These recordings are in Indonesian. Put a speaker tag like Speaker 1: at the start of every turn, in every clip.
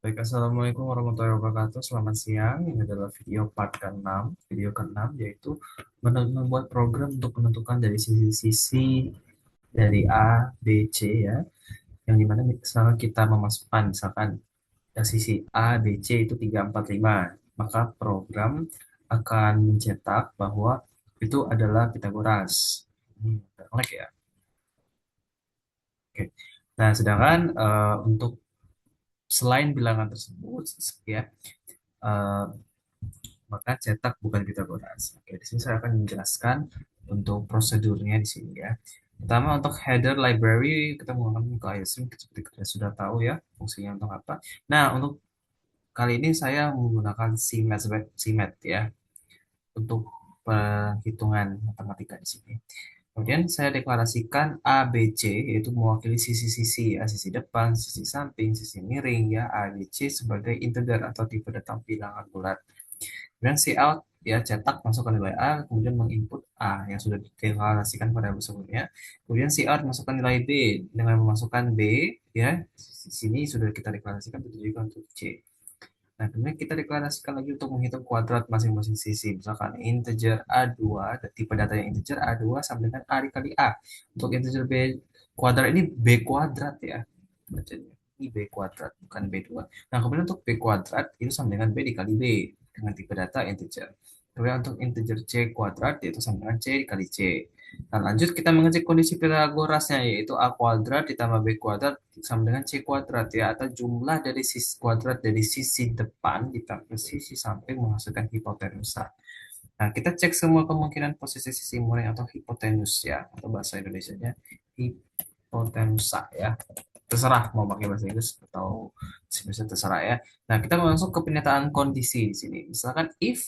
Speaker 1: Baik, Assalamualaikum warahmatullahi wabarakatuh. Selamat siang. Ini adalah video part ke-6. Video ke-6 yaitu membuat program untuk menentukan dari sisi-sisi dari A, B, C ya. Yang dimana misalnya kita memasukkan misalkan sisi A, B, C itu 3 4 5. Maka program akan mencetak bahwa itu adalah Pitagoras. Ini jelek ya. Oke. Nah, sedangkan untuk selain bilangan tersebut ya, eh, maka cetak bukan Pitagoras. Oke, di sini saya akan menjelaskan untuk prosedurnya di sini ya. Pertama untuk header library kita menggunakan ke iOS seperti kita sudah tahu ya fungsinya untuk apa. Nah, untuk kali ini saya menggunakan CMAT CMAT ya untuk perhitungan matematika di sini. Kemudian saya deklarasikan A, B, C, yaitu mewakili sisi-sisi ya, sisi depan, sisi samping, sisi miring ya, A, B, C sebagai integer atau tipe data bilangan bulat. Kemudian cout ya cetak masukkan nilai A, kemudian menginput A yang sudah dideklarasikan pada sebelumnya. Kemudian cout masukkan nilai B dengan memasukkan B ya. Di sini sudah kita deklarasikan begitu juga untuk C. Nah, kemudian kita deklarasikan lagi untuk menghitung kuadrat masing-masing sisi. Misalkan integer A2, dan tipe datanya integer A2 sama dengan A dikali A. Untuk integer B kuadrat ini B kuadrat ya. Bacanya. Ini B kuadrat, bukan B2. Nah, kemudian untuk B kuadrat itu sama dengan B dikali B dengan tipe data integer. Kemudian untuk integer C kuadrat itu sama dengan C dikali C. Nah, lanjut kita mengecek kondisi Pitagorasnya yaitu A kuadrat ditambah B kuadrat sama dengan C kuadrat ya atau jumlah dari sisi kuadrat dari sisi depan ditambah sisi samping menghasilkan hipotenusa. Nah, kita cek semua kemungkinan posisi sisi muring atau hipotenus ya atau bahasa Indonesianya hipotenusa ya. Terserah mau pakai bahasa Inggris atau bisa terserah ya. Nah, kita masuk ke pernyataan kondisi di sini. Misalkan if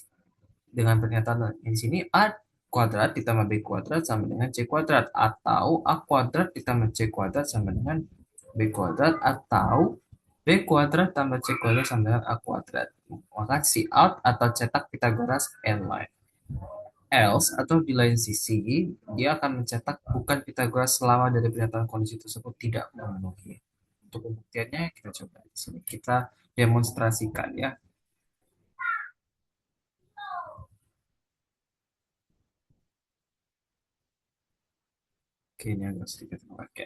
Speaker 1: dengan pernyataan di sini A kuadrat ditambah B kuadrat sama dengan C kuadrat atau A kuadrat ditambah C kuadrat sama dengan B kuadrat atau B kuadrat tambah C kuadrat sama dengan A kuadrat. Maka si out atau cetak Pitagoras N-line. Else atau di lain sisi dia akan mencetak bukan Pitagoras selama dari pernyataan kondisi tersebut tidak memenuhi. Untuk pembuktiannya kita coba di sini kita demonstrasikan ya. Oke, ini agak sedikit oke.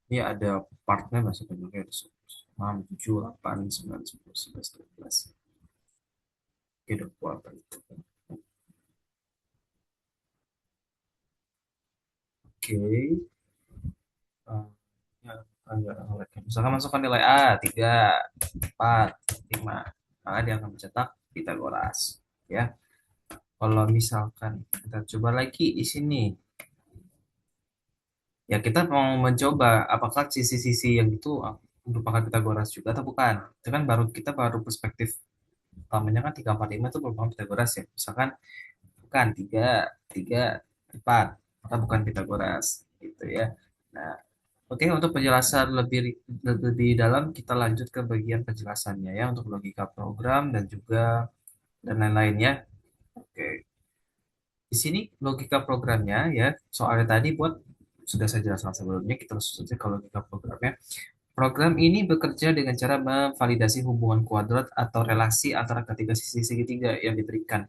Speaker 1: Ini ada partnya masukkan juga ada 6, 7, 8, 9, 10, 11, 12. Oke, udah apa itu. Oke. Uh, ya, agak ngelag ya. Misalkan masukkan nilai A, 3, 4, 5. Maka dia akan mencetak Pitagoras. Ya. Kalau misalkan kita coba lagi di sini. Ya, kita mau mencoba apakah sisi-sisi yang itu merupakan Pitagoras juga atau bukan. Itu kan baru perspektif utamanya kan 3, 4, 5 itu merupakan Pitagoras ya. Misalkan bukan 3, 3, 4 maka bukan Pitagoras gitu ya. Nah, oke, untuk penjelasan lebih lebih dalam kita lanjut ke bagian penjelasannya ya untuk logika program dan juga dan lain-lainnya. Oke, di sini logika programnya ya soalnya tadi buat sudah saya jelaskan sebelumnya kita langsung saja ke logika programnya. Program ini bekerja dengan cara memvalidasi hubungan kuadrat atau relasi antara ketiga sisi segitiga yang diberikan.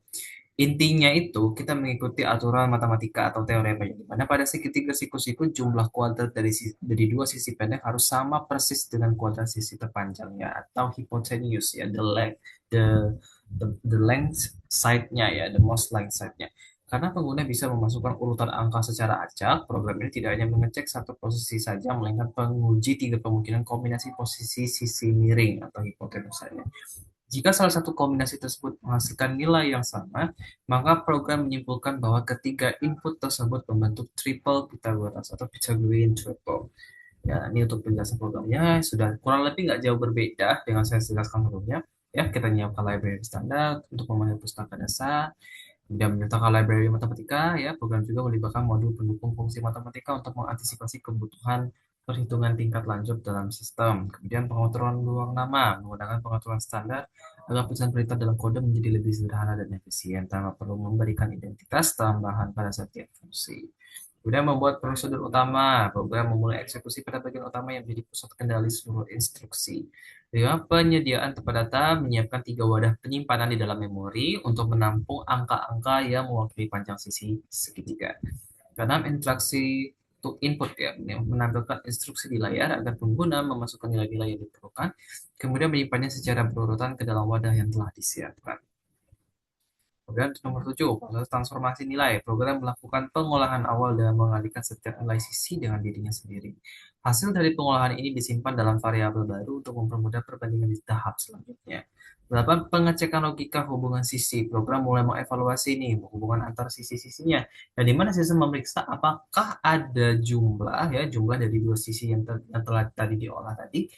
Speaker 1: Intinya itu kita mengikuti aturan matematika atau teorema yang dimana pada segitiga siku-siku jumlah kuadrat dari dua sisi pendek harus sama persis dengan kuadrat sisi terpanjangnya atau hipotenuse ya the the length side-nya ya the most length side-nya. Karena pengguna bisa memasukkan urutan angka secara acak, program ini tidak hanya mengecek satu posisi saja, melainkan menguji tiga kemungkinan kombinasi posisi sisi miring atau hipotenusanya. Jika salah satu kombinasi tersebut menghasilkan nilai yang sama, maka program menyimpulkan bahwa ketiga input tersebut membentuk triple Pythagoras atau Pythagorean triple. Ya, ini untuk penjelasan programnya sudah kurang lebih nggak jauh berbeda dengan saya jelaskan sebelumnya. Ya, kita menyiapkan library standar untuk memenuhi pustaka dasar, kemudian menyertakan library matematika, ya, program juga melibatkan modul pendukung fungsi matematika untuk mengantisipasi kebutuhan perhitungan tingkat lanjut dalam sistem. Kemudian pengaturan ruang nama menggunakan pengaturan standar agar pesan perintah dalam kode menjadi lebih sederhana dan efisien tanpa perlu memberikan identitas tambahan pada setiap fungsi. Kemudian membuat prosedur utama, program memulai eksekusi pada bagian utama yang menjadi pusat kendali seluruh instruksi. Dengan penyediaan tempat data, menyiapkan tiga wadah penyimpanan di dalam memori untuk menampung angka-angka yang mewakili panjang sisi segitiga. Keenam, interaksi to input ya, yang menampilkan instruksi di layar agar pengguna memasukkan nilai-nilai yang diperlukan, kemudian menyimpannya secara berurutan ke dalam wadah yang telah disiapkan. Kemudian nomor 7, proses transformasi nilai. Program melakukan pengolahan awal dan mengalihkan setiap nilai sisi dengan dirinya sendiri. Hasil dari pengolahan ini disimpan dalam variabel baru untuk mempermudah perbandingan di tahap selanjutnya. 8. Pengecekan logika hubungan sisi. Program mulai mengevaluasi nih hubungan antar sisi-sisinya. Dan di mana sistem memeriksa apakah ada jumlah dari dua sisi yang telah tadi diolah tadi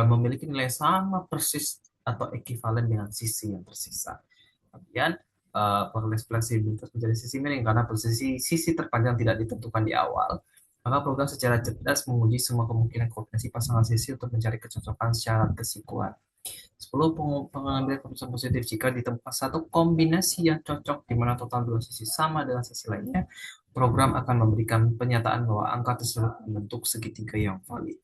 Speaker 1: memiliki nilai sama persis atau ekivalen dengan sisi yang tersisa. Kemudian progres fleksibilitas menjadi sisi miring karena posisi sisi terpanjang tidak ditentukan di awal. Maka program secara cerdas menguji semua kemungkinan kombinasi pasangan sisi untuk mencari kecocokan syarat kesikuan. 10. Pengambilan keputusan positif jika ditemukan satu kombinasi yang cocok di mana total dua sisi sama dengan sisi lainnya, program akan memberikan penyataan bahwa angka tersebut membentuk segitiga yang valid.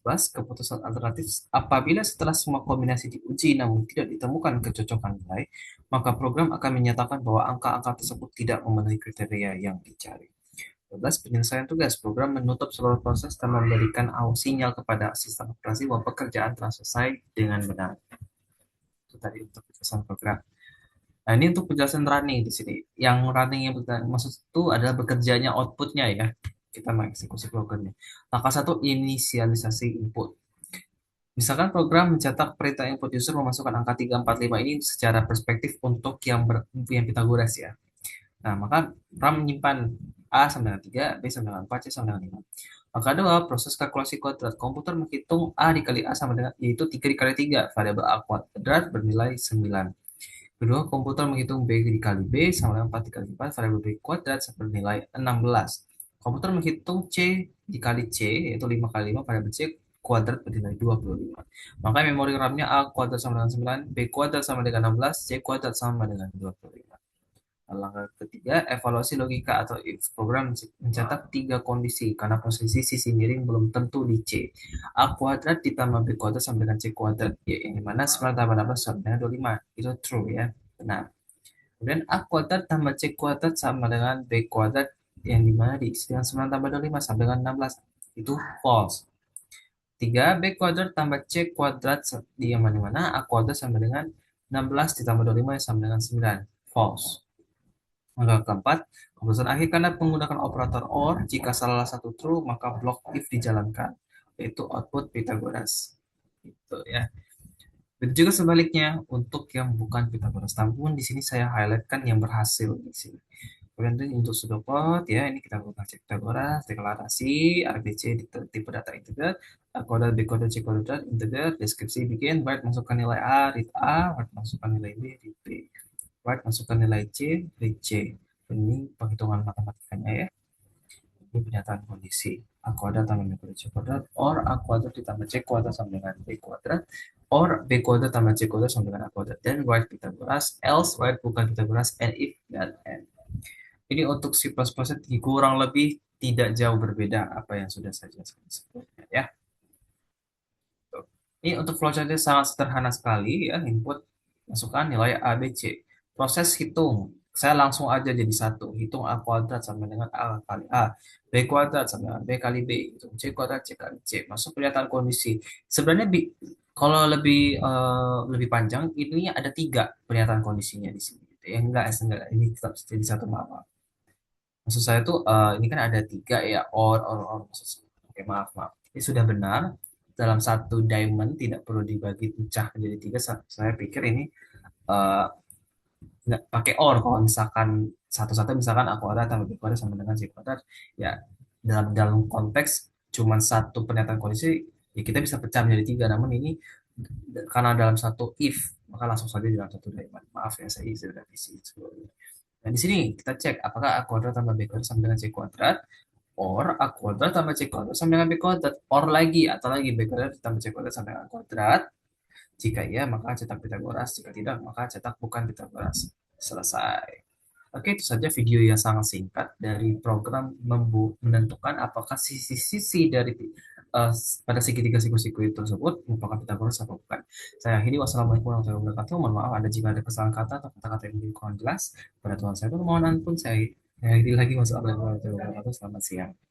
Speaker 1: 11. Keputusan alternatif apabila setelah semua kombinasi diuji namun tidak ditemukan kecocokan nilai, maka program akan menyatakan bahwa angka-angka tersebut tidak memenuhi kriteria yang dicari. 12. Penyelesaian tugas. Program menutup seluruh proses dan memberikan sinyal kepada sistem operasi bahwa pekerjaan telah selesai dengan benar. Itu tadi untuk penjelasan program. Nah, ini untuk penjelasan running di sini. Yang running yang maksud itu adalah bekerjanya outputnya ya. Kita mengeksekusi programnya. Langkah satu, inisialisasi input. Misalkan program mencetak perintah input user memasukkan angka 345 ini secara perspektif untuk yang Pitagoras ya. Nah, maka RAM menyimpan A sama dengan 3, B sama dengan 4, C sama dengan 5. Maka dua, proses kalkulasi kuadrat. Komputer menghitung A dikali A sama dengan, yaitu 3 dikali 3. Variabel A kuadrat bernilai 9. Kedua, komputer menghitung B dikali B sama dengan 4 dikali 4, variabel B kuadrat bernilai 16. Komputer menghitung C dikali C, yaitu 5 kali 5, variabel C kuadrat bernilai 25. Maka memori RAM-nya A kuadrat sama dengan 9, B kuadrat sama dengan 16, C kuadrat sama dengan 25. Langkah ketiga, evaluasi logika atau if. Program mencatat tiga kondisi karena posisi sisi miring belum tentu di C. A kuadrat ditambah B kuadrat sama dengan C kuadrat. Ya, yang dimana 9 tambah 16 sama dengan 25. Itu true ya, benar. Kemudian A kuadrat tambah C kuadrat sama dengan B kuadrat yang dimana di 9 tambah 25 sama dengan 16. Itu false. 3, B kuadrat tambah C kuadrat di yang mana-mana A kuadrat sama dengan 16 ditambah 25 sama dengan 9. False. Langkah keempat, keputusan akhir karena menggunakan operator OR, jika salah satu true, maka blok if dijalankan, yaitu output Pythagoras. Itu ya. Dan juga sebaliknya untuk yang bukan Pythagoras. Namun di sini saya highlightkan yang berhasil di sini. Kemudian untuk pseudocode ya, ini kita buka cek Pythagoras, deklarasi, ABC tipe data integer, kode B kode C kode integer, deskripsi bikin, byte masukkan nilai A, read A, byte masukkan nilai B, read B. Right, masukkan nilai C, read C. Ini penghitungan matematikanya ya. Ini pernyataan kondisi. A kuadrat tambah B kuadrat C kuadrat, or A kuadrat ditambah C kuadrat sama dengan B kuadrat, or B kuadrat tambah C kuadrat sama dengan A kuadrat. Dan write Pythagoras, else write bukan Pythagoras, and if, dan and. Ini untuk C++ kurang lebih tidak jauh berbeda apa yang sudah saya jelaskan sebelumnya ya. Ini untuk flowchartnya sangat sederhana sekali ya, input masukkan nilai A, B, C. Proses hitung, saya langsung aja jadi satu. Hitung A kuadrat sama dengan A kali A. B kuadrat sama dengan B kali B. Hitung C kuadrat, C kali C. Masuk pernyataan kondisi. Sebenarnya kalau lebih panjang, ininya ada tiga pernyataan kondisinya di sini. Ya, enggak, ini tetap jadi satu maaf. Maksud saya tuh ini kan ada tiga ya, or. Maksud saya. Oke, maaf. Ini sudah benar. Dalam satu diamond tidak perlu dibagi pecah menjadi tiga. Saya pikir ini eh, nggak pakai or kalau misalkan satu-satu misalkan A kuadrat tambah B kuadrat sama dengan C kuadrat ya dalam dalam konteks cuma satu pernyataan kondisi ya kita bisa pecah menjadi tiga namun ini karena dalam satu if maka langsung saja dalam satu diamond maaf ya saya izin revisi sebelumnya. Nah di sini kita cek apakah A kuadrat tambah B kuadrat sama dengan C kuadrat or A kuadrat tambah C kuadrat sama dengan B kuadrat or lagi atau lagi B kuadrat tambah C kuadrat sama dengan A kuadrat Jika iya, maka cetak Pitagoras. Jika tidak, maka cetak bukan Pitagoras. Selesai. Oke, itu saja video yang sangat singkat dari program menentukan apakah sisi-sisi dari pada segitiga siku-siku itu tersebut merupakan Pitagoras atau bukan. Saya akhiri, wassalamualaikum warahmatullahi wabarakatuh. Mohon maaf ada jika ada kesalahan kata atau kata-kata yang kurang jelas. Pada Tuhan saya mohon ampun. Saya akhiri lagi, wassalamualaikum warahmatullahi wabarakatuh. Selamat siang.